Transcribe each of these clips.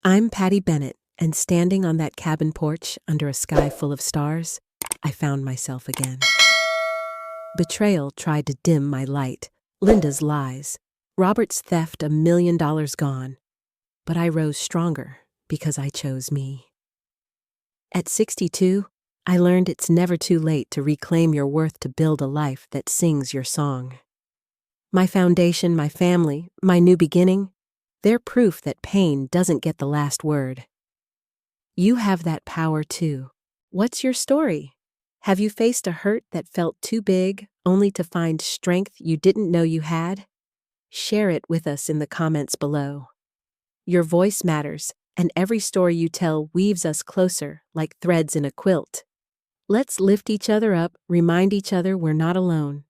I'm Patty Bennett, and standing on that cabin porch under a sky full of stars, I found myself again. Betrayal tried to dim my light, Linda's lies, Robert's theft, $1 million gone. But I rose stronger because I chose me. At 62, I learned it's never too late to reclaim your worth to build a life that sings your song. My foundation, my family, my new beginning, they're proof that pain doesn't get the last word. You have that power too. What's your story? Have you faced a hurt that felt too big, only to find strength you didn't know you had? Share it with us in the comments below. Your voice matters, and every story you tell weaves us closer like threads in a quilt. Let's lift each other up, remind each other we're not alone.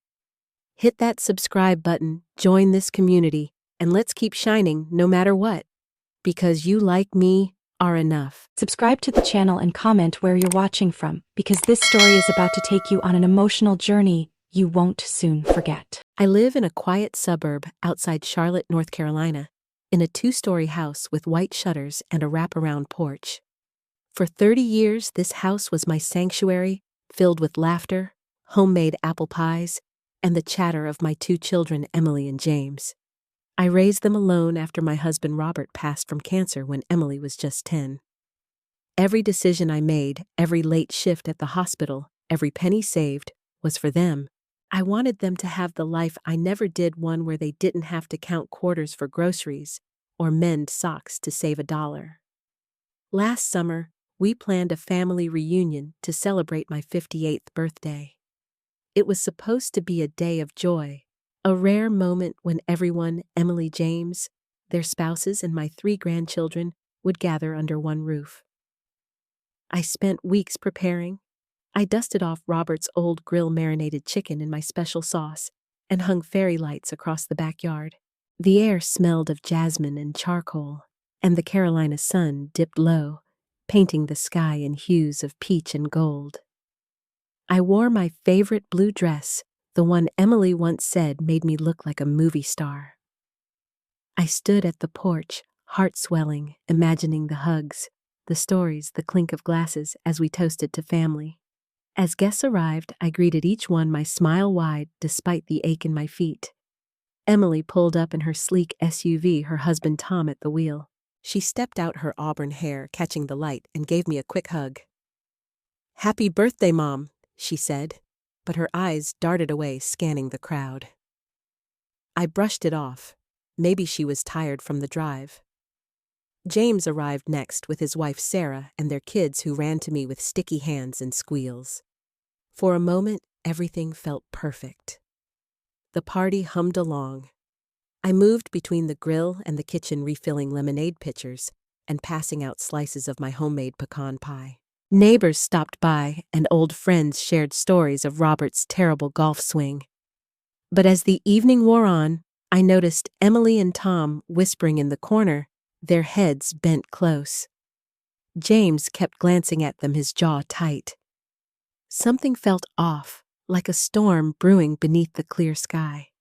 Hit that subscribe button, join this community, and let's keep shining no matter what. Because you, like me, are enough. Subscribe to the channel and comment where you're watching from, because this story is about to take you on an emotional journey you won't soon forget. I live in a quiet suburb outside Charlotte, North Carolina, in a 2-story house with white shutters and a wraparound porch. For 30 years, this house was my sanctuary, filled with laughter, homemade apple pies, and the chatter of my 2 children, Emily and James. I raised them alone after my husband Robert passed from cancer when Emily was just 10. Every decision I made, every late shift at the hospital, every penny saved, was for them. I wanted them to have the life I never did, one where they didn't have to count quarters for groceries or mend socks to save $1. Last summer, we planned a family reunion to celebrate my 58th birthday. It was supposed to be a day of joy, a rare moment when everyone, Emily, James, their spouses, and my 3 grandchildren would gather under one roof. I spent weeks preparing. I dusted off Robert's old grill-marinated chicken in my special sauce and hung fairy lights across the backyard. The air smelled of jasmine and charcoal, and the Carolina sun dipped low, painting the sky in hues of peach and gold. I wore my favorite blue dress, the one Emily once said made me look like a movie star. I stood at the porch, heart swelling, imagining the hugs, the stories, the clink of glasses as we toasted to family. As guests arrived, I greeted each one, my smile wide despite the ache in my feet. Emily pulled up in her sleek SUV, her husband Tom at the wheel. She stepped out, her auburn hair catching the light, and gave me a quick hug. "Happy birthday, Mom," she said, but her eyes darted away, scanning the crowd. I brushed it off. Maybe she was tired from the drive. James arrived next with his wife Sarah and their kids, who ran to me with sticky hands and squeals. For a moment, everything felt perfect. The party hummed along. I moved between the grill and the kitchen, refilling lemonade pitchers and passing out slices of my homemade pecan pie. Neighbors stopped by, and old friends shared stories of Robert's terrible golf swing. But as the evening wore on, I noticed Emily and Tom whispering in the corner, their heads bent close. James kept glancing at them, his jaw tight. Something felt off, like a storm brewing beneath the clear sky.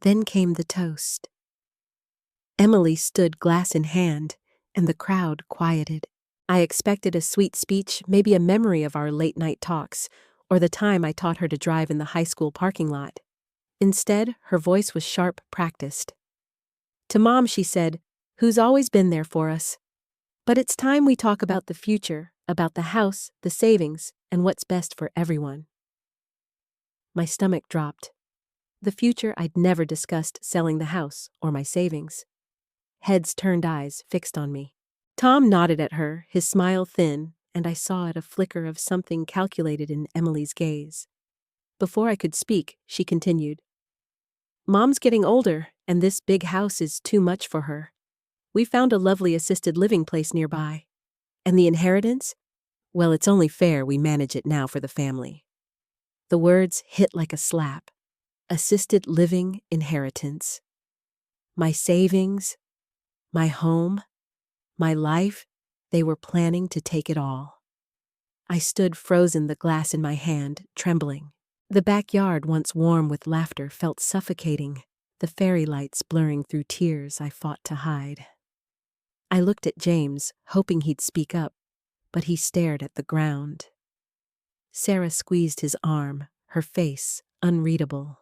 Then came the toast. Emily stood glass in hand, and the crowd quieted. I expected a sweet speech, maybe a memory of our late-night talks, or the time I taught her to drive in the high school parking lot. Instead, her voice was sharp, practiced. To Mom, she said, who's always been there for us. But it's time we talk about the future, about the house, the savings, and what's best for everyone. My stomach dropped. The future, I'd never discussed selling the house or my savings. Heads turned, eyes fixed on me. Tom nodded at her, his smile thin, and I saw it, a flicker of something calculated in Emily's gaze. Before I could speak, she continued. Mom's getting older, and this big house is too much for her. We found a lovely assisted living place nearby. And the inheritance? Well, it's only fair we manage it now for the family. The words hit like a slap. Assisted living inheritance. My savings, my home, my life, they were planning to take it all. I stood frozen, the glass in my hand, trembling. The backyard, once warm with laughter, felt suffocating, the fairy lights blurring through tears I fought to hide. I looked at James, hoping he'd speak up, but he stared at the ground. Sarah squeezed his arm, her face unreadable.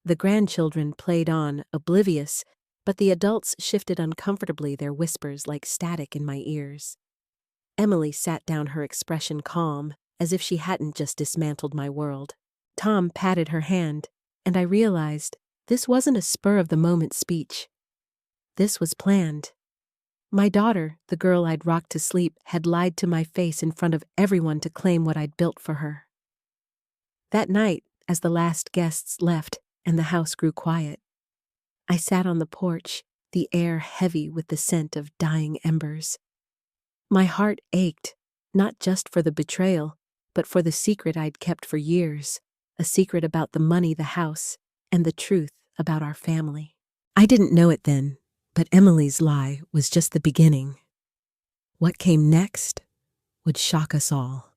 The grandchildren played on, oblivious, but the adults shifted uncomfortably, their whispers like static in my ears. Emily sat down, her expression calm, as if she hadn't just dismantled my world. Tom patted her hand, and I realized this wasn't a spur-of-the-moment speech. This was planned. My daughter, the girl I'd rocked to sleep, had lied to my face in front of everyone to claim what I'd built for her. That night, as the last guests left and the house grew quiet, I sat on the porch, the air heavy with the scent of dying embers. My heart ached, not just for the betrayal, but for the secret I'd kept for years, a secret about the money, the house, and the truth about our family. I didn't know it then, but Emily's lie was just the beginning. What came next would shock us all.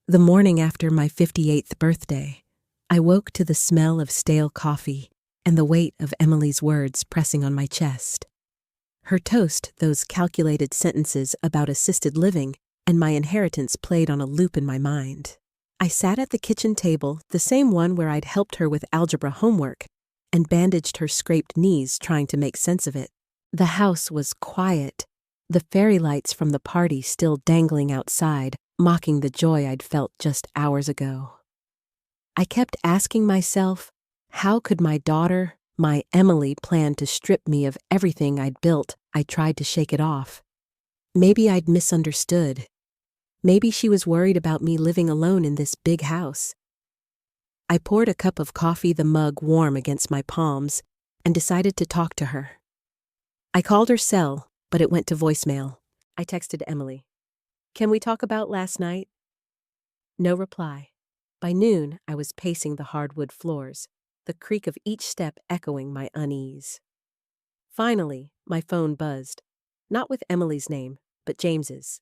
The morning after my 58th birthday, I woke to the smell of stale coffee and the weight of Emily's words pressing on my chest. Her toast, those calculated sentences about assisted living, and my inheritance played on a loop in my mind. I sat at the kitchen table, the same one where I'd helped her with algebra homework, and bandaged her scraped knees trying to make sense of it. The house was quiet, the fairy lights from the party still dangling outside, mocking the joy I'd felt just hours ago. I kept asking myself, how could my daughter, my Emily, plan to strip me of everything I'd built? I tried to shake it off. Maybe I'd misunderstood. Maybe she was worried about me living alone in this big house. I poured a cup of coffee, the mug warm against my palms, and decided to talk to her. I called her cell, but it went to voicemail. I texted Emily, "Can we talk about last night?" No reply. By noon, I was pacing the hardwood floors, the creak of each step echoing my unease. Finally, my phone buzzed, not with Emily's name, but James's.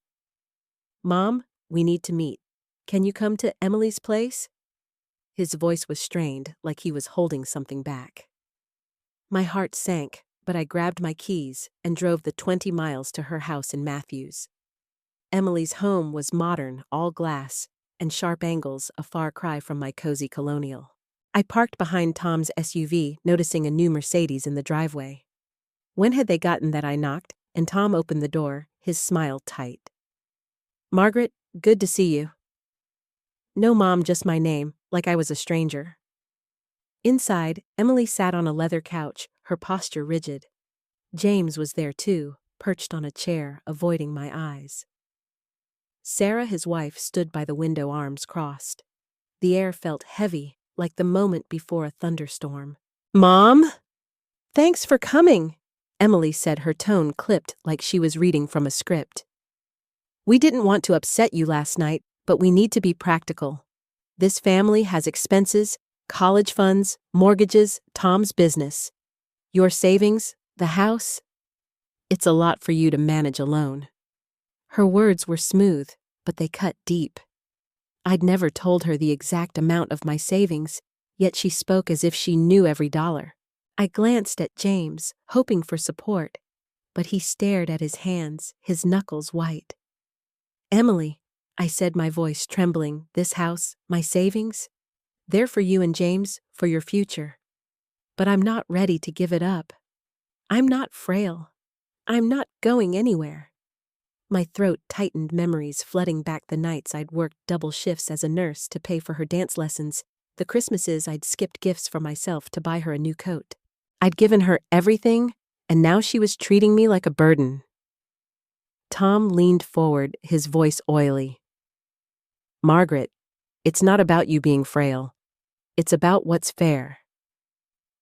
"Mom, we need to meet. Can you come to Emily's place?" His voice was strained, like he was holding something back. My heart sank, but I grabbed my keys and drove the 20 miles to her house in Matthews. Emily's home was modern, all glass, and sharp angles, a far cry from my cozy colonial. I parked behind Tom's SUV, noticing a new Mercedes in the driveway. When had they gotten that? I knocked, and Tom opened the door, his smile tight. "Margaret, good to see you." "No, Mom, just my name, like I was a stranger." Inside, Emily sat on a leather couch, her posture rigid. James was there too, perched on a chair, avoiding my eyes. Sarah, his wife, stood by the window, arms crossed. The air felt heavy, like the moment before a thunderstorm. "Mom? Thanks for coming," Emily said, her tone clipped like she was reading from a script. "We didn't want to upset you last night, but we need to be practical. This family has expenses, college funds, mortgages, Tom's business. Your savings, the house. It's a lot for you to manage alone." Her words were smooth, but they cut deep. I'd never told her the exact amount of my savings, yet she spoke as if she knew every dollar. I glanced at James, hoping for support, but he stared at his hands, his knuckles white. "Emily," I said, my voice trembling, "this house, my savings, they're for you and James, for your future. But I'm not ready to give it up. I'm not frail. I'm not going anywhere." My throat tightened, memories flooding back, the nights I'd worked double shifts as a nurse to pay for her dance lessons, the Christmases I'd skipped gifts for myself to buy her a new coat. I'd given her everything, and now she was treating me like a burden. Tom leaned forward, his voice oily. "Margaret, it's not about you being frail. It's about what's fair.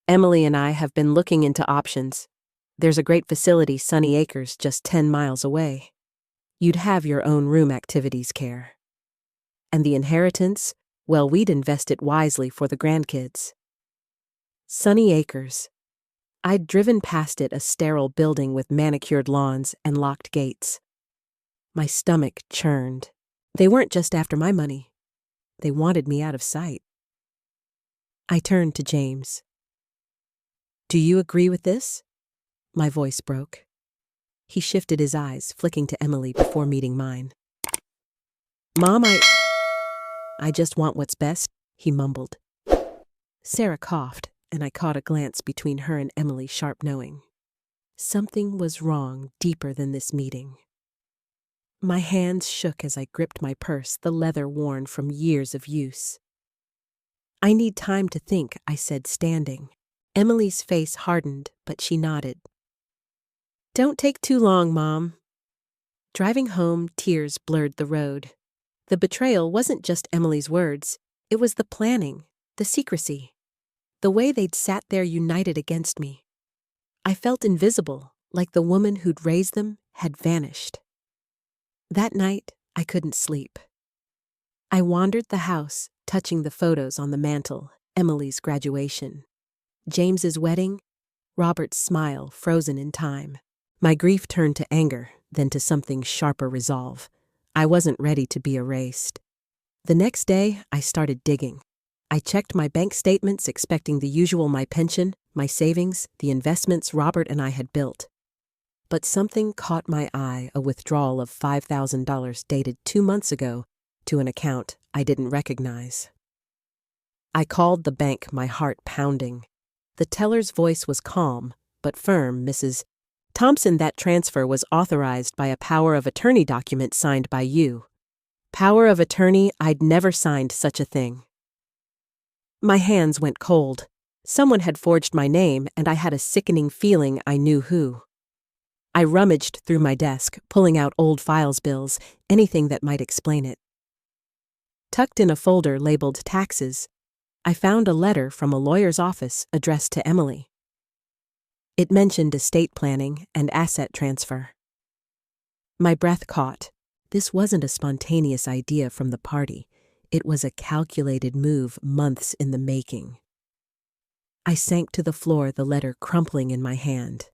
Emily and I have been looking into options. There's a great facility, Sunny Acres, just 10 miles away. You'd have your own room, activities care. And the inheritance, well, we'd invest it wisely for the grandkids." Sunny Acres. I'd driven past it, a sterile building with manicured lawns and locked gates. My stomach churned. They weren't just after my money. They wanted me out of sight. I turned to James. "Do you agree with this?" My voice broke. He shifted his eyes, flicking to Emily before meeting mine. Mom, I just want what's best, he mumbled. Sarah coughed, and I caught a glance between her and Emily, sharp knowing. Something was wrong deeper than this meeting. My hands shook as I gripped my purse, the leather worn from years of use. I need time to think, I said, standing. Emily's face hardened, but she nodded. Don't take too long, Mom. Driving home, tears blurred the road. The betrayal wasn't just Emily's words. It was the planning, the secrecy, the way they'd sat there united against me. I felt invisible, like the woman who'd raised them had vanished. That night, I couldn't sleep. I wandered the house, touching the photos on the mantel, Emily's graduation, James's wedding, Robert's smile frozen in time. My grief turned to anger, then to something sharper resolve. I wasn't ready to be erased. The next day, I started digging. I checked my bank statements, expecting the usual: my pension, my savings, the investments Robert and I had built. But something caught my eye, a withdrawal of $5,000 dated 2 months ago to an account I didn't recognize. I called the bank, my heart pounding. The teller's voice was calm, but firm. Mrs. Thompson, that transfer was authorized by a power of attorney document signed by you. Power of attorney? I'd never signed such a thing. My hands went cold. Someone had forged my name, and I had a sickening feeling I knew who. I rummaged through my desk, pulling out old files, bills, anything that might explain it. Tucked in a folder labeled taxes, I found a letter from a lawyer's office addressed to Emily. It mentioned estate planning and asset transfer. My breath caught. This wasn't a spontaneous idea from the party. It was a calculated move, months in the making. I sank to the floor, the letter crumpling in my hand.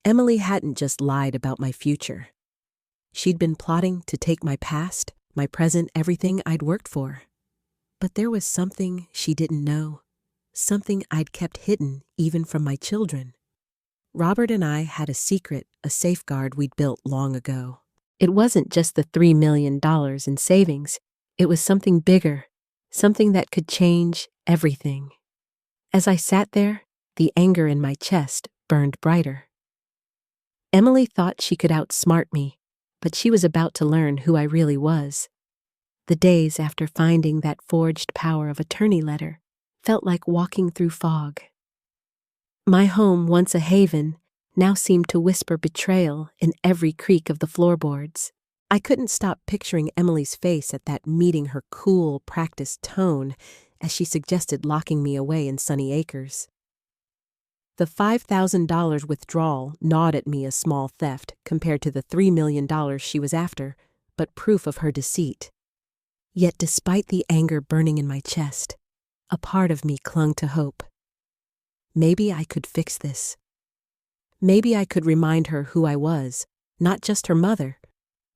Emily hadn't just lied about my future. She'd been plotting to take my past, my present, everything I'd worked for. But there was something she didn't know, something I'd kept hidden even from my children. Robert and I had a secret, a safeguard we'd built long ago. It wasn't just the $3 million in savings. It was something bigger, something that could change everything. As I sat there, the anger in my chest burned brighter. Emily thought she could outsmart me, but she was about to learn who I really was. The days after finding that forged power of attorney letter felt like walking through fog. My home, once a haven, now seemed to whisper betrayal in every creak of the floorboards. I couldn't stop picturing Emily's face at that meeting, her cool, practiced tone as she suggested locking me away in Sunny Acres. The $5,000 withdrawal gnawed at me, a small theft compared to the $3 million she was after, but proof of her deceit. Yet despite the anger burning in my chest, a part of me clung to hope. Maybe I could fix this. Maybe I could remind her who I was, not just her mother,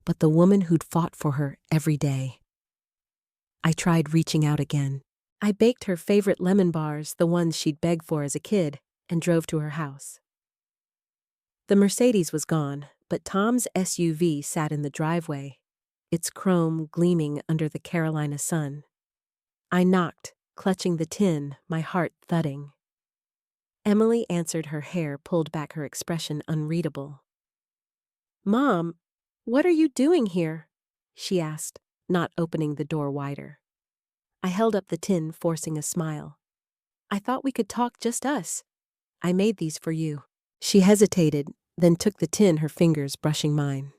but the woman who'd fought for her every day. I tried reaching out again. I baked her favorite lemon bars, the ones she'd begged for as a kid, and drove to her house. The Mercedes was gone, but Tom's SUV sat in the driveway, its chrome gleaming under the Carolina sun. I knocked, clutching the tin, my heart thudding. Emily answered, her hair pulled back, her expression unreadable. "Mom, what are you doing here?" she asked, not opening the door wider. I held up the tin, forcing a smile. "I thought we could talk, just us. I made these for you." She hesitated, then took the tin, her fingers brushing mine.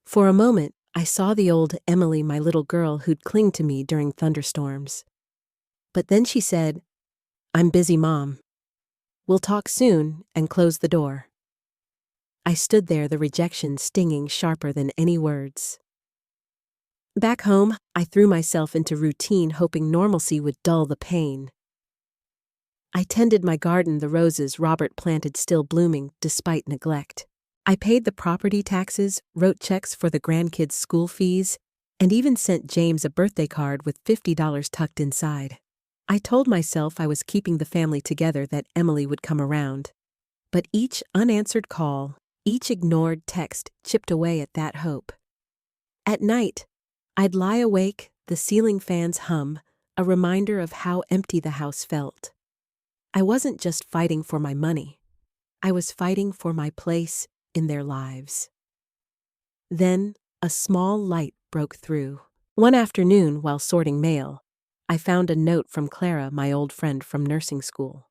For a moment, I saw the old Emily, my little girl who'd cling to me during thunderstorms. But then she said, "I'm busy, Mom. We'll talk soon," and closed the door. I stood there, the rejection stinging sharper than any words. Back home, I threw myself into routine, hoping normalcy would dull the pain. I tended my garden, the roses Robert planted still blooming despite neglect. I paid the property taxes, wrote checks for the grandkids' school fees, and even sent James a birthday card with $50 tucked inside. I told myself I was keeping the family together, that Emily would come around. But each unanswered call, Each ignored text chipped away at that hope. At night, I'd lie awake, the ceiling fans hum, a reminder of how empty the house felt. I wasn't just fighting for my money. I was fighting for my place in their lives. Then, a small light broke through. One afternoon, while sorting mail, I found a note from Clara, my old friend from nursing school.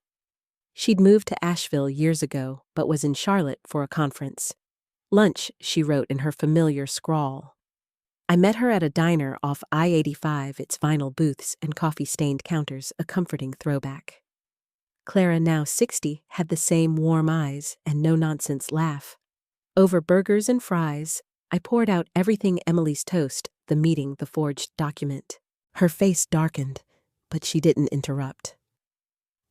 She'd moved to Asheville years ago, but was in Charlotte for a conference. Lunch, she wrote in her familiar scrawl. I met her at a diner off I-85, its vinyl booths and coffee-stained counters, a comforting throwback. Clara, now 60, had the same warm eyes and no-nonsense laugh. Over burgers and fries, I poured out everything Emily's toast, the meeting, the forged document. Her face darkened, but she didn't interrupt.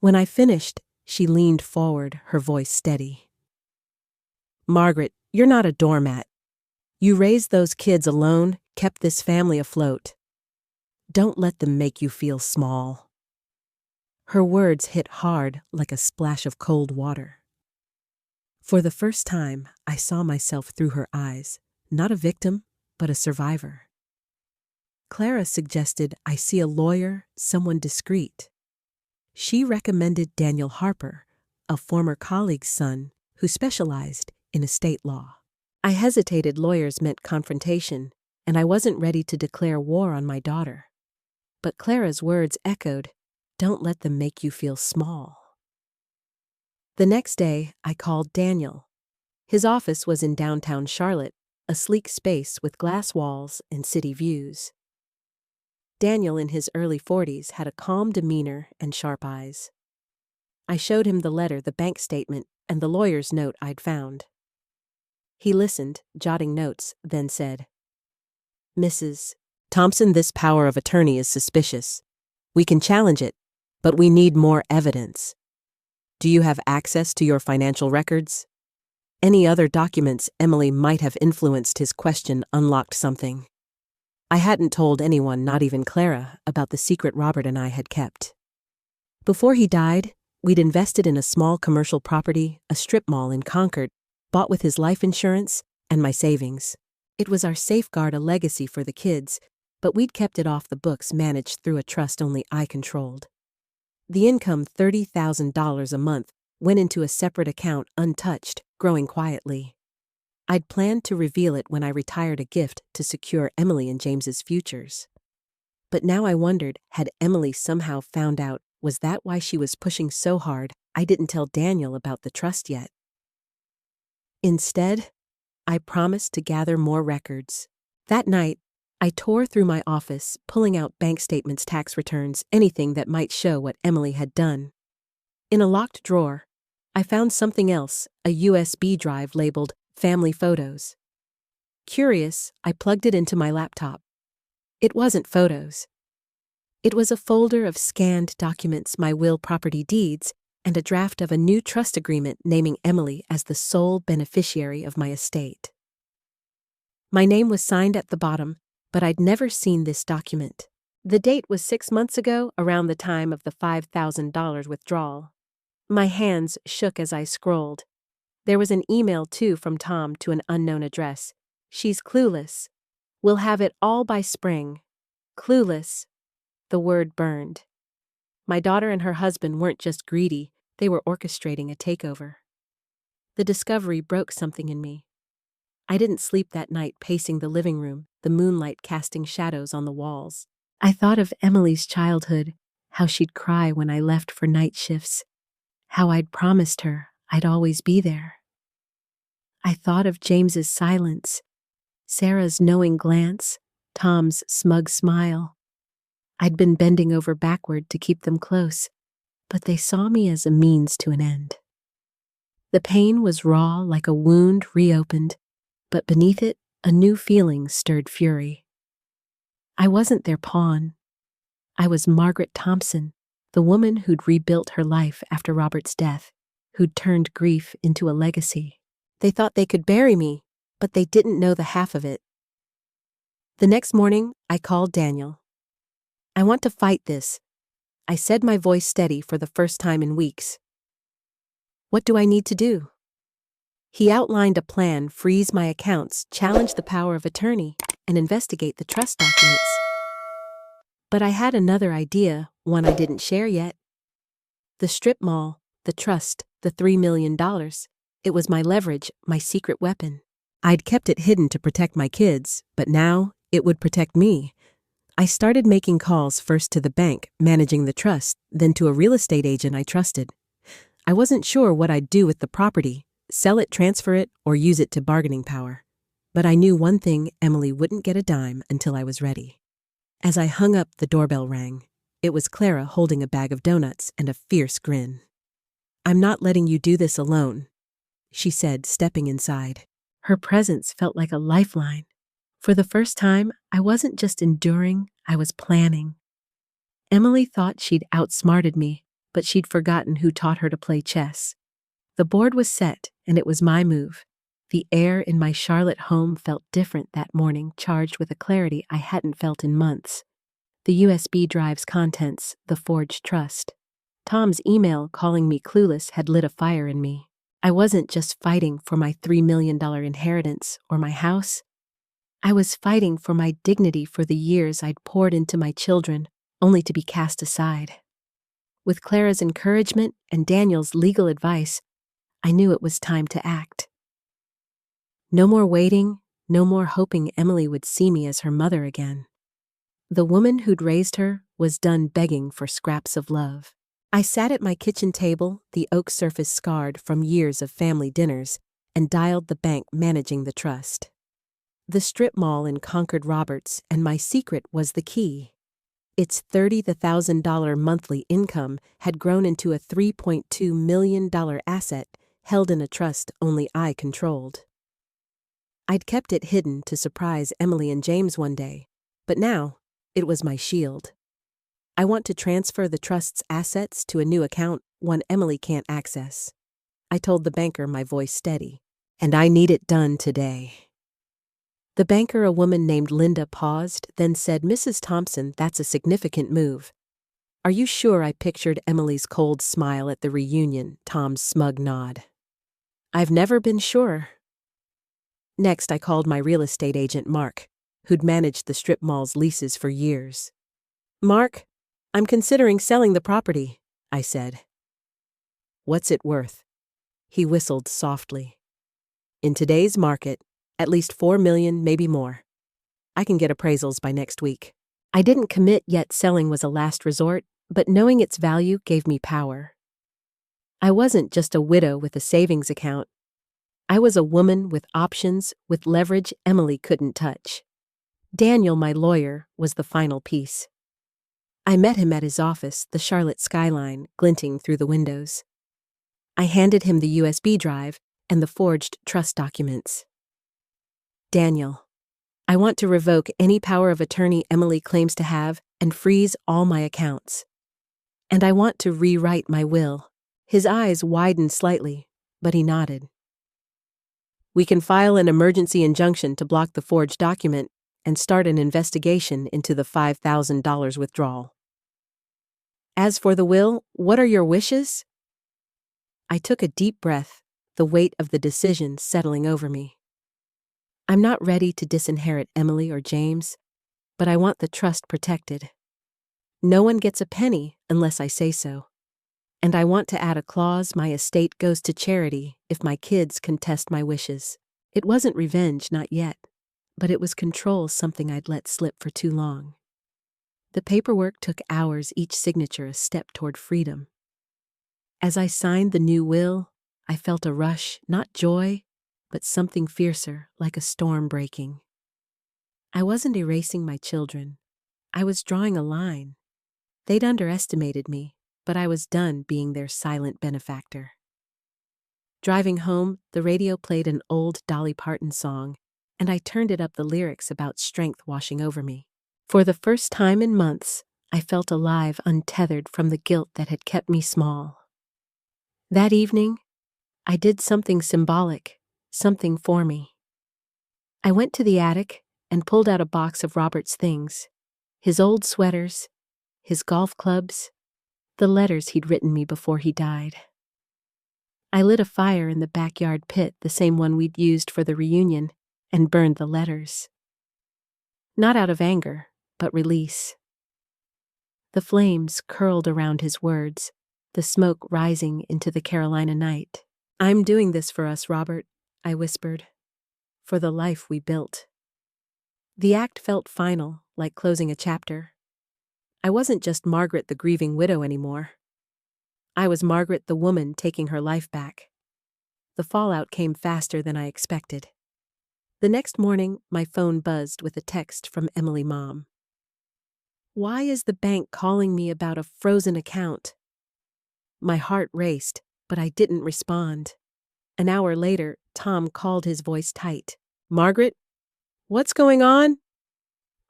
When I finished, she leaned forward, her voice steady. "Margaret, you're not a doormat. You raised those kids alone, kept this family afloat. Don't let them make you feel small." Her words hit hard like a splash of cold water. For the first time, I saw myself through her eyes, not a victim, but a survivor. Clara suggested I see a lawyer, someone discreet. She recommended Daniel Harper, a former colleague's son who specialized in estate law. I hesitated. Lawyers meant confrontation, and I wasn't ready to declare war on my daughter. But Clara's words echoed, "Don't let them make you feel small." The next day, I called Daniel. His office was in downtown Charlotte, a sleek space with glass walls and city views. Daniel, in his early 40s, had a calm demeanor and sharp eyes. I showed him the letter, the bank statement, and the lawyer's note I'd found. He listened, jotting notes, then said, "Mrs. Thompson, this power of attorney is suspicious. We can challenge it, but we need more evidence. Do you have access to your financial records?" Any other documents Emily might have influenced his question unlocked something. I hadn't told anyone, not even Clara, about the secret Robert and I had kept. Before he died, we'd invested in a small commercial property, a strip mall in Concord, bought with his life insurance and my savings. It was our safeguard, a legacy for the kids, but we'd kept it off the books, managed through a trust only I controlled. The income, $30,000 a month, went into a separate account, untouched, growing quietly. I'd planned to reveal it when I retired, a gift to secure Emily and James's futures. But now I wondered, had Emily somehow found out? Was that why she was pushing so hard? I didn't tell Daniel about the trust yet. Instead, I promised to gather more records. That night, I tore through my office, pulling out bank statements, tax returns, anything that might show what Emily had done. In a locked drawer, I found something else, a USB drive labeled Family Photos. Curious, I plugged it into my laptop. It wasn't photos. It was a folder of scanned documents, my will, property deeds, and a draft of a new trust agreement naming Emily as the sole beneficiary of my estate. My name was signed at the bottom, but I'd never seen this document. The date was 6 months ago, around the time of the $5,000 withdrawal. My hands shook as I scrolled. There was an email, too, from Tom to an unknown address. "She's clueless. We'll have it all by spring." Clueless. The word burned. My daughter and her husband weren't just greedy, they were orchestrating a takeover. The discovery broke something in me. I didn't sleep that night, pacing the living room, the moonlight casting shadows on the walls. I thought of Emily's childhood, how she'd cry when I left for night shifts, how I'd promised her I'd always be there. I thought of James's silence, Sarah's knowing glance, Tom's smug smile. I'd been bending over backward to keep them close, but they saw me as a means to an end. The pain was raw, like a wound reopened, but beneath it, a new feeling stirred fury. I wasn't their pawn. I was Margaret Thompson, the woman who'd rebuilt her life after Robert's death, who'd turned grief into a legacy. They thought they could bury me, but they didn't know the half of it. The next morning, I called Daniel. "I want to fight this," I said, my voice steady for the first time in weeks. "What do I need to do?" He outlined a plan: freeze my accounts, challenge the power of attorney, and investigate the trust documents. But I had another idea, one I didn't share yet. The strip mall, the trust, the $3 million. It was my leverage, my secret weapon. I'd kept it hidden to protect my kids, but now it would protect me. I started making calls, first to the bank managing the trust, then to a real estate agent I trusted. I wasn't sure what I'd do with the property: sell it, transfer it, or use it to bargaining power. But I knew one thing: Emily wouldn't get a dime until I was ready. As I hung up, the doorbell rang. It was Clara, holding a bag of donuts and a fierce grin. "I'm not letting you do this alone," she said, stepping inside. Her presence felt like a lifeline. For the first time, I wasn't just enduring, I was planning. Emily thought she'd outsmarted me, but she'd forgotten who taught her to play chess. The board was set, and it was my move. The air in my Charlotte home felt different that morning, charged with a clarity I hadn't felt in months. The USB drive's contents, the forged trust. Tom's email calling me clueless had lit a fire in me. I wasn't just fighting for my $3 million inheritance or my house. I was fighting for my dignity, for the years I'd poured into my children, only to be cast aside. With Clara's encouragement and Daniel's legal advice, I knew it was time to act. No more waiting, no more hoping Emily would see me as her mother again. The woman who'd raised her was done begging for scraps of love. I sat at my kitchen table, the oak surface scarred from years of family dinners, and dialed the bank managing the trust. The strip mall in Concord Roberts, and my secret was the key. Its $30,000 monthly income had grown into a $3.2 million asset held in a trust only I controlled. I'd kept it hidden to surprise Emily and James one day, but now it was my shield. I want to transfer the trust's assets to a new account, one Emily can't access. I told the banker, my voice steady, and I need it done today. The banker, a woman named Linda, paused, then said, "Mrs. Thompson, that's a significant move." "Are you sure?" I pictured Emily's cold smile at the reunion, Tom's smug nod. "I've never been sure." Next, I called my real estate agent, Mark, who'd managed the strip mall's leases for years. "Mark, I'm considering selling the property," I said. "What's it worth?" He whistled softly. "In today's market, at least $4 million, maybe more. I can get appraisals by next week." I didn't commit yet. Selling was a last resort, but knowing its value gave me power. I wasn't just a widow with a savings account. I was a woman with options, with leverage Emily couldn't touch. Daniel, my lawyer, was the final piece. I met him at his office, the Charlotte skyline glinting through the windows. I handed him the USB drive and the forged trust documents. "Daniel, I want to revoke any power of attorney Emily claims to have and freeze all my accounts. And I want to rewrite my will." His eyes widened slightly, but he nodded. "We can file an emergency injunction to block the forged document and start an investigation into the $5,000 withdrawal. As for the will, what are your wishes?" I took a deep breath, the weight of the decision settling over me. I'm not ready to disinherit Emily or James, but I want the trust protected. No one gets a penny unless I say so. And I want to add a clause: my estate goes to charity if my kids contest my wishes. It wasn't revenge, not yet, but it was control, something I'd let slip for too long. The paperwork took hours, each signature a step toward freedom. As I signed the new will, I felt a rush, not joy, but something fiercer, like a storm breaking. I wasn't erasing my children. I was drawing a line. They'd underestimated me, but I was done being their silent benefactor. Driving home, the radio played an old Dolly Parton song, and I turned it up, the lyrics about strength washing over me. For the first time in months, I felt alive, untethered from the guilt that had kept me small. That evening, I did something symbolic, something for me. I went to the attic and pulled out a box of Robert's things: his old sweaters, his golf clubs, the letters he'd written me before he died. I lit a fire in the backyard pit, the same one we'd used for the reunion, and burned the letters. Not out of anger, but release. The flames curled around his words, the smoke rising into the Carolina night. "I'm doing this for us, Robert," I whispered. "For the life we built." The act felt final, like closing a chapter. I wasn't just Margaret the grieving widow anymore. I was Margaret the woman taking her life back. The fallout came faster than I expected. The next morning, my phone buzzed with a text from Emily's mom. "Why is the bank calling me about a frozen account?" My heart raced, but I didn't respond. An hour later, Tom called, his voice tight. "Margaret, what's going on?"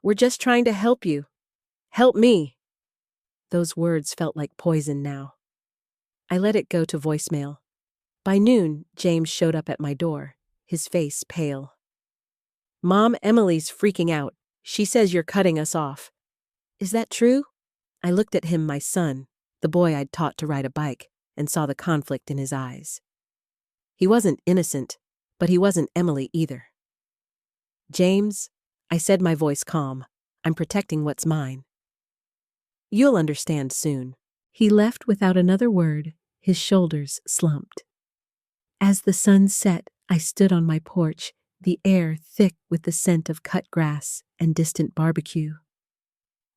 "We're just trying to help you. Help me." Those words felt like poison now. I let it go to voicemail. By noon, James showed up at my door, his face pale. "Mom, Emily's freaking out. She says you're cutting us off." "Is that true?" I looked at him, my son, the boy I'd taught to ride a bike, and saw the conflict in his eyes. He wasn't innocent, but he wasn't Emily either. "James," I said, my voice calm, "I'm protecting what's mine. You'll understand soon." He left without another word, his shoulders slumped. As the sun set, I stood on my porch, the air thick with the scent of cut grass and distant barbecue.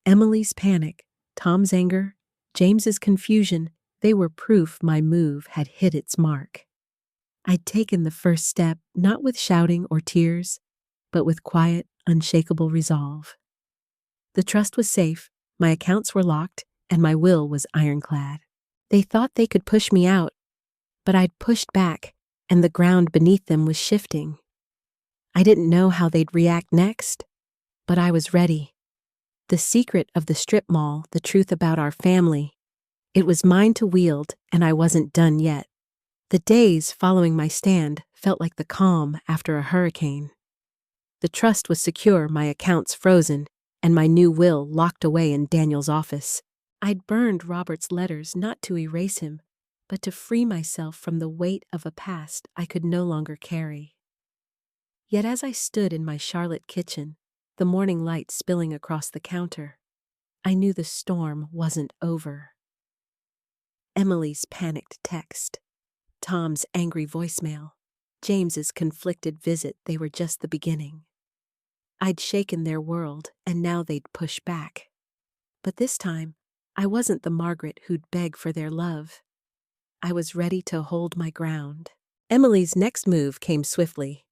Emily's panic, Tom's anger, James's confusion, they were proof my move had hit its mark. I'd taken the first step, not with shouting or tears, but with quiet, unshakable resolve. The trust was safe, my accounts were locked, and my will was ironclad. They thought they could push me out, but I'd pushed back, and the ground beneath them was shifting. I didn't know how they'd react next, but I was ready. The secret of the strip mall, the truth about our family, it was mine to wield, and I wasn't done yet. The days following my stand felt like the calm after a hurricane. The trust was secure, my accounts frozen, and my new will locked away in Daniel's office. I'd burned Robert's letters not to erase him, but to free myself from the weight of a past I could no longer carry. Yet as I stood in my Charlotte kitchen, the morning light spilling across the counter, I knew the storm wasn't over. Emily's panicked text, Tom's angry voicemail, James's conflicted visit, they were just the beginning. I'd shaken their world, and now they'd push back. But this time, I wasn't the Margaret who'd beg for their love. I was ready to hold my ground. Emily's next move came swiftly.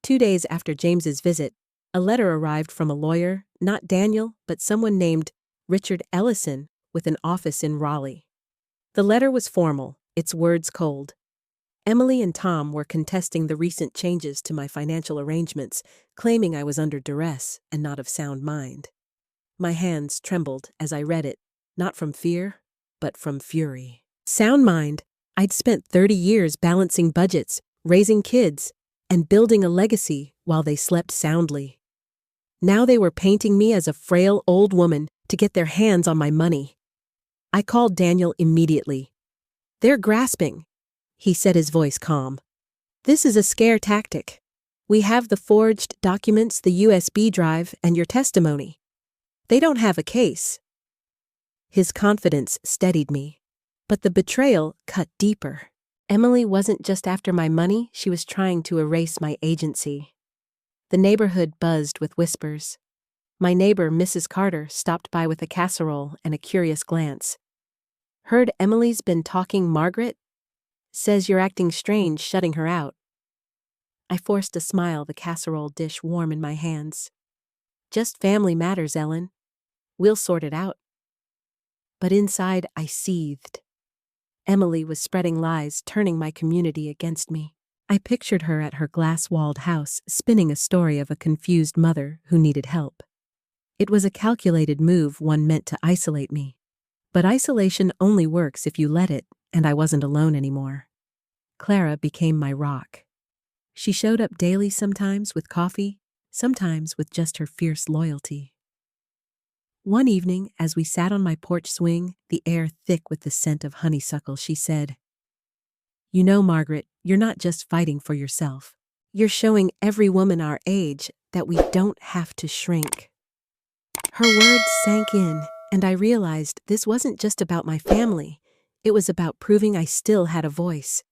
2 days after James's visit, a letter arrived from a lawyer, not Daniel, but someone named Richard Ellison, with an office in Raleigh. The letter was formal, its words cold. Emily and Tom were contesting the recent changes to my financial arrangements, claiming I was under duress and not of sound mind. My hands trembled as I read it, not from fear, but from fury. Sound mind? I'd spent 30 years balancing budgets, raising kids, and building a legacy while they slept soundly. Now they were painting me as a frail old woman to get their hands on my money. I called Daniel immediately. "They're grasping," he said, his voice calm. "This is a scare tactic. We have the forged documents, the USB drive, and your testimony. They don't have a case." His confidence steadied me, but the betrayal cut deeper. Emily wasn't just after my money, she was trying to erase my agency. The neighborhood buzzed with whispers. My neighbor, Mrs. Carter, stopped by with a casserole and a curious glance. "Heard Emily's been talking Margaret? Says you're acting strange shutting her out." I forced a smile, the casserole dish warm in my hands. "Just family matters, Ellen. We'll sort it out." But inside I seethed. Emily was spreading lies, turning my community against me. I pictured her at her glass-walled house, spinning a story of a confused mother who needed help. It was a calculated move, one meant to isolate me. But isolation only works if you let it, and I wasn't alone anymore. Clara became my rock. She showed up daily, sometimes with coffee, sometimes with just her fierce loyalty. One evening, as we sat on my porch swing, the air thick with the scent of honeysuckle, she said, You know, Margaret, you're not just fighting for yourself. You're showing every woman our age that we don't have to shrink. Her words sank in, and I realized this wasn't just about my family. It was about proving I still had a voice.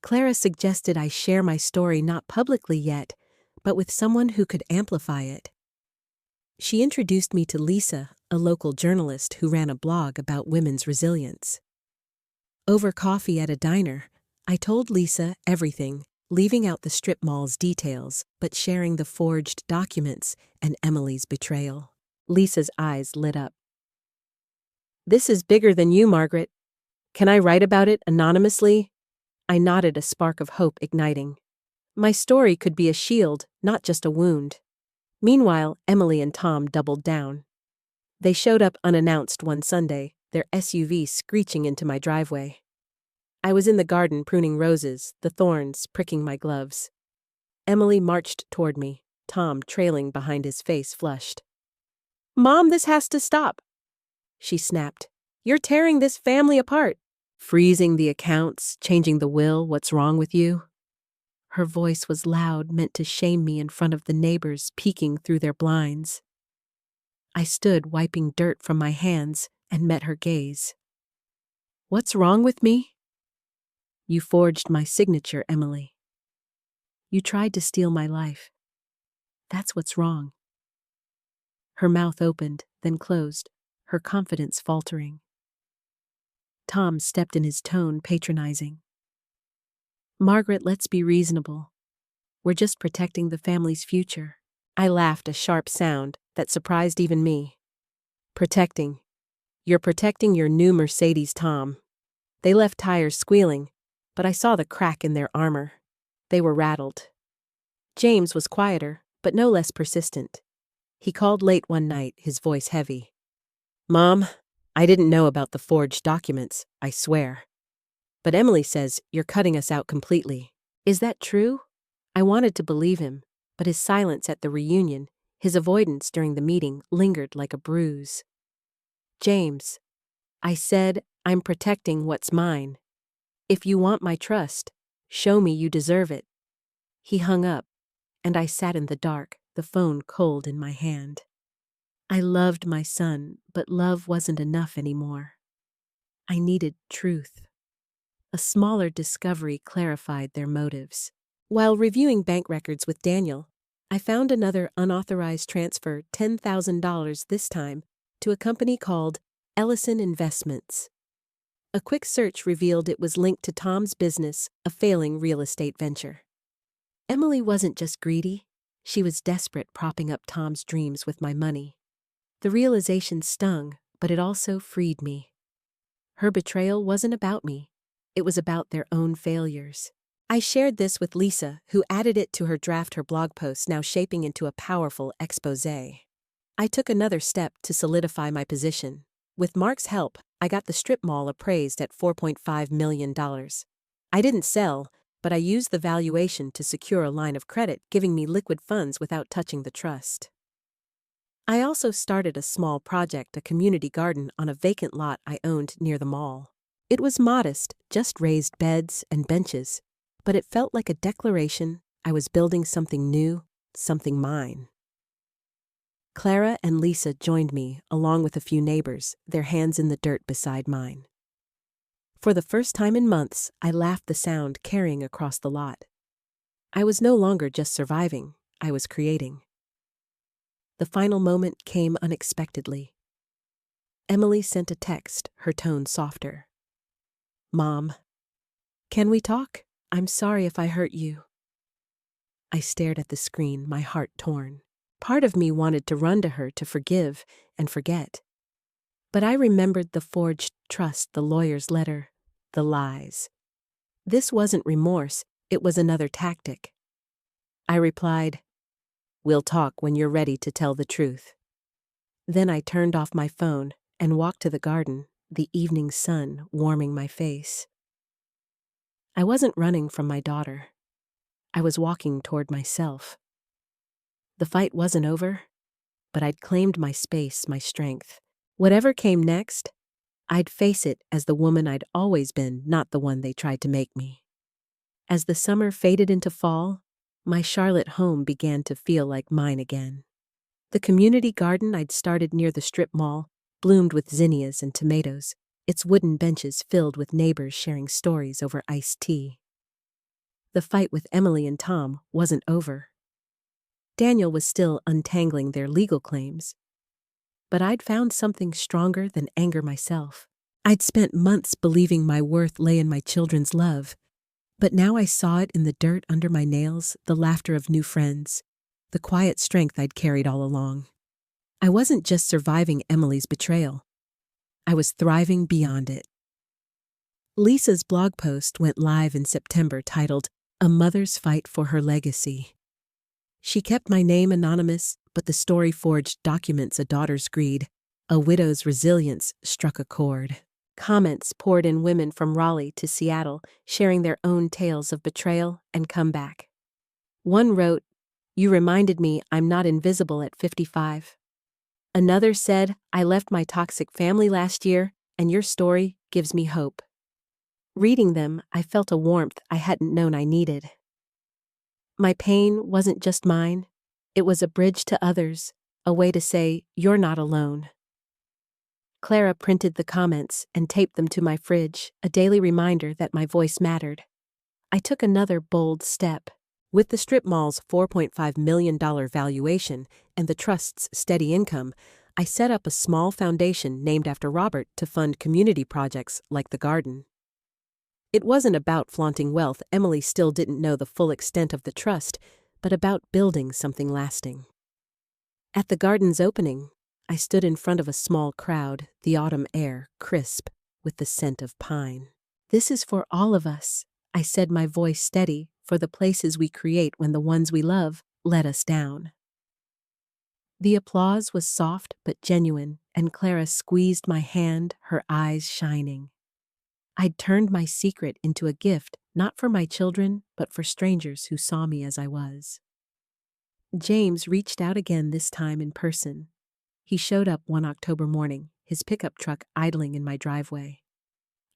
Clara suggested I share my story not publicly yet, but with someone who could amplify it. She introduced me to Lisa, a local journalist who ran a blog about women's resilience. Over coffee at a diner, I told Lisa everything, leaving out the strip mall's details, but sharing the forged documents and Emily's betrayal. Lisa's eyes lit up. "This is bigger than you, Margaret. Can I write about it anonymously?" I nodded, a spark of hope igniting. My story could be a shield, not just a wound. Meanwhile, Emily and Tom doubled down. They showed up unannounced one Sunday, their SUV screeching into my driveway. I was in the garden pruning roses, the thorns pricking my gloves. Emily marched toward me, Tom trailing behind, his face flushed. "Mom, this has to stop," she snapped. "You're tearing this family apart. Freezing the accounts, changing the will, what's wrong with you?" Her voice was loud, meant to shame me in front of the neighbors peeking through their blinds. I stood wiping dirt from my hands and met her gaze. "What's wrong with me?" "You forged my signature, Emily. You tried to steal my life. That's what's wrong." Her mouth opened, then closed, her confidence faltering. Tom stepped in, his tone patronizing. "Margaret, let's be reasonable. We're just protecting the family's future." I laughed, a sharp sound that surprised even me. "Protecting? You're protecting your new Mercedes, Tom." They left tires squealing, but I saw the crack in their armor. They were rattled. James was quieter, but no less persistent. He called late one night, his voice heavy. "Mom, I didn't know about the forged documents, I swear. But Emily says you're cutting us out completely. Is that true?" I wanted to believe him, but his silence at the reunion, his avoidance during the meeting, lingered like a bruise. "James," I said, "I'm protecting what's mine. If you want my trust, show me you deserve it." He hung up, and I sat in the dark, the phone cold in my hand. I loved my son, but love wasn't enough anymore. I needed truth. A smaller discovery clarified their motives. While reviewing bank records with Daniel, I found another unauthorized transfer, $10,000 this time, to a company called Ellison Investments. A quick search revealed it was linked to Tom's business, a failing real estate venture. Emily wasn't just greedy, she was desperate, propping up Tom's dreams with my money. The realization stung, but it also freed me. Her betrayal wasn't about me. It was about their own failures. I shared this with Lisa, who added it to her draft, her blog post now shaping into a powerful exposé. I took another step to solidify my position. With Mark's help, I got the strip mall appraised at $4.5 million. I didn't sell, but I used the valuation to secure a line of credit, giving me liquid funds without touching the trust. I also started a small project, a community garden on a vacant lot I owned near the mall. It was modest, just raised beds and benches, but it felt like a declaration I was building something new, something mine. Clara and Lisa joined me, along with a few neighbors, their hands in the dirt beside mine. For the first time in months, I laughed, the sound carrying across the lot. I was no longer just surviving, I was creating. The final moment came unexpectedly. Emily sent a text, her tone softer. "Mom, can we talk? I'm sorry if I hurt you." I stared at the screen, my heart torn. Part of me wanted to run to her to forgive and forget. But I remembered the forged trust, the lawyer's letter, the lies. This wasn't remorse, it was another tactic. I replied, "We'll talk when you're ready to tell the truth." Then I turned off my phone and walked to the garden, the evening sun warming my face. I wasn't running from my daughter. I was walking toward myself. The fight wasn't over, but I'd claimed my space, my strength. Whatever came next, I'd face it as the woman I'd always been, not the one they tried to make me. As the summer faded into fall, my Charlotte home began to feel like mine again. The community garden I'd started near the strip mall bloomed with zinnias and tomatoes, its wooden benches filled with neighbors sharing stories over iced tea. The fight with Emily and Tom wasn't over. Daniel was still untangling their legal claims, but I'd found something stronger than anger myself. I'd spent months believing my worth lay in my children's love, but now I saw it in the dirt under my nails, the laughter of new friends, the quiet strength I'd carried all along. I wasn't just surviving Emily's betrayal. I was thriving beyond it. Lisa's blog post went live in September titled, "A Mother's Fight for Her Legacy." She kept my name anonymous, but the story forged documents a daughter's greed, a widow's resilience struck a chord. Comments poured in, women from Raleigh to Seattle, sharing their own tales of betrayal and comeback. One wrote, "You reminded me I'm not invisible at 55. Another said, "I left my toxic family last year, and your story gives me hope." Reading them, I felt a warmth I hadn't known I needed. My pain wasn't just mine. It was a bridge to others, a way to say, "You're not alone." Clara printed the comments and taped them to my fridge, a daily reminder that my voice mattered. I took another bold step. With the strip mall's $4.5 million valuation and the trust's steady income, I set up a small foundation named after Robert to fund community projects like the garden. It wasn't about flaunting wealth. Emily still didn't know the full extent of the trust, but about building something lasting. At the garden's opening, I stood in front of a small crowd, the autumn air crisp with the scent of pine. "This is for all of us," I said, my voice steady, "for the places we create when the ones we love let us down." The applause was soft but genuine, and Clara squeezed my hand, her eyes shining. I'd turned my secret into a gift, not for my children, but for strangers who saw me as I was. James reached out again, this time in person. He showed up one October morning, his pickup truck idling in my driveway.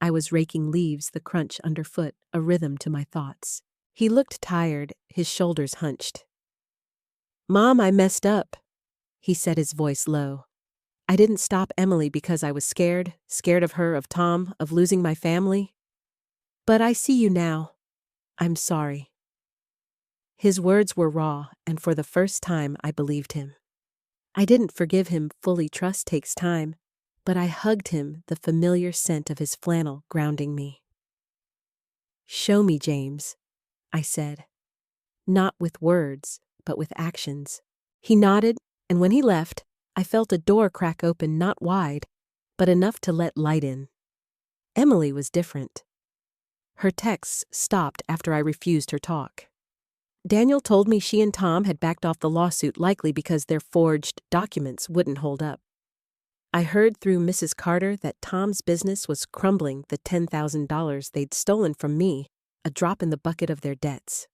I was raking leaves, the crunch underfoot, a rhythm to my thoughts. He looked tired, his shoulders hunched. "Mom, I messed up," he said, his voice low. "I didn't stop Emily because I was scared of her, of Tom, of losing my family. But I see you now. I'm sorry." His words were raw, and for the first time I believed him. I didn't forgive him fully. Trust takes time, but I hugged him, the familiar scent of his flannel grounding me. "Show me, James," I said. Not with words, but with actions. He nodded, and when he left, I felt a door crack open, not wide, but enough to let light in. Emily was different. Her texts stopped after I refused her talk. Daniel told me she and Tom had backed off the lawsuit, likely because their forged documents wouldn't hold up. I heard through Mrs. Carter that Tom's business was crumbling, the $10,000 they'd stolen from me, a drop in the bucket of their debts.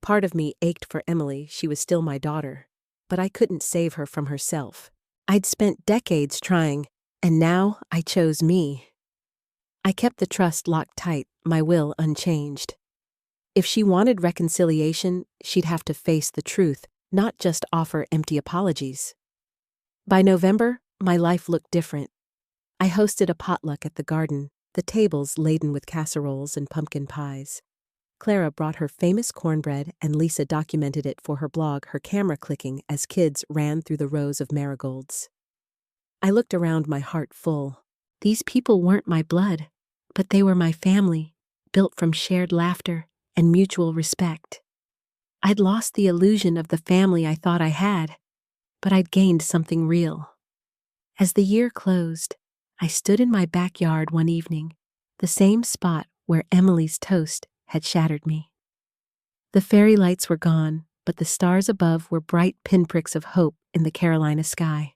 Part of me ached for Emily. She was still my daughter, but I couldn't save her from herself. I'd spent decades trying, and now I chose me. I kept the trust locked tight, my will unchanged. If she wanted reconciliation, she'd have to face the truth, not just offer empty apologies. By November, my life looked different. I hosted a potluck at the garden, the tables laden with casseroles and pumpkin pies. Clara brought her famous cornbread, and Lisa documented it for her blog, her camera clicking as kids ran through the rows of marigolds. I looked around, my heart full. These people weren't my blood, but they were my family, built from shared laughter and mutual respect. I'd lost the illusion of the family I thought I had, but I'd gained something real. As the year closed, I stood in my backyard one evening, the same spot where Emily's toast had shattered me. The fairy lights were gone, but the stars above were bright pinpricks of hope in the Carolina sky.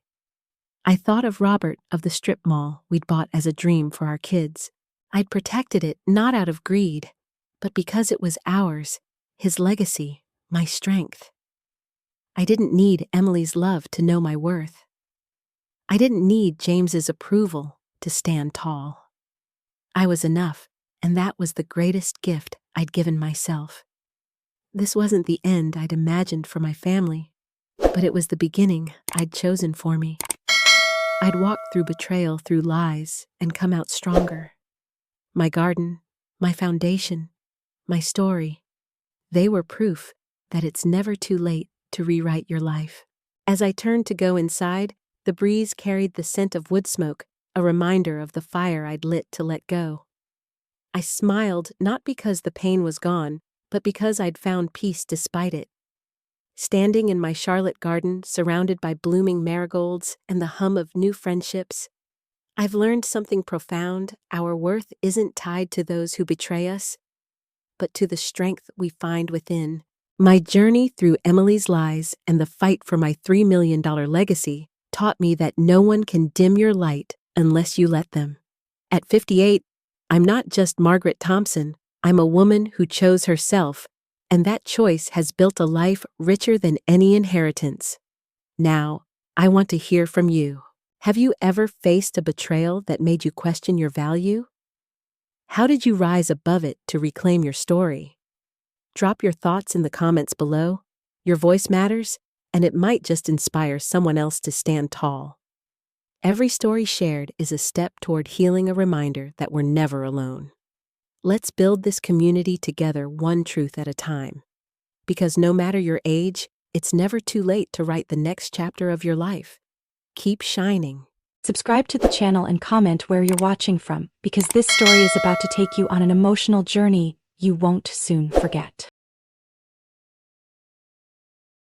I thought of Robert, of the strip mall we'd bought as a dream for our kids. I'd protected it not out of greed, but because it was ours, his legacy, my strength. I didn't need Emily's love to know my worth. I didn't need James's approval to stand tall. I was enough, and that was the greatest gift I'd given myself. This wasn't the end I'd imagined for my family, but it was the beginning I'd chosen for me. I'd walk through betrayal, through lies, and come out stronger. My garden, my foundation, my story, they were proof that it's never too late to rewrite your life. As I turned to go inside, the breeze carried the scent of wood smoke, a reminder of the fire I'd lit to let go. I smiled not because the pain was gone, but because I'd found peace despite it. Standing in my Charlotte garden, surrounded by blooming marigolds and the hum of new friendships, I've learned something profound. Our worth isn't tied to those who betray us, but to the strength we find within. My journey through Emily's lies and the fight for my $3 million legacy taught me that no one can dim your light unless you let them. At 58, I'm not just Margaret Thompson, I'm a woman who chose herself, and that choice has built a life richer than any inheritance. Now, I want to hear from you. Have you ever faced a betrayal that made you question your value? How did you rise above it to reclaim your story? Drop your thoughts in the comments below. Your voice matters, and it might just inspire someone else to stand tall. Every story shared is a step toward healing, a reminder that we're never alone. Let's build this community together, one truth at a time. Because no matter your age, it's never too late to write the next chapter of your life. Keep shining. Subscribe to the channel and comment where you're watching from, because this story is about to take you on an emotional journey you won't soon forget.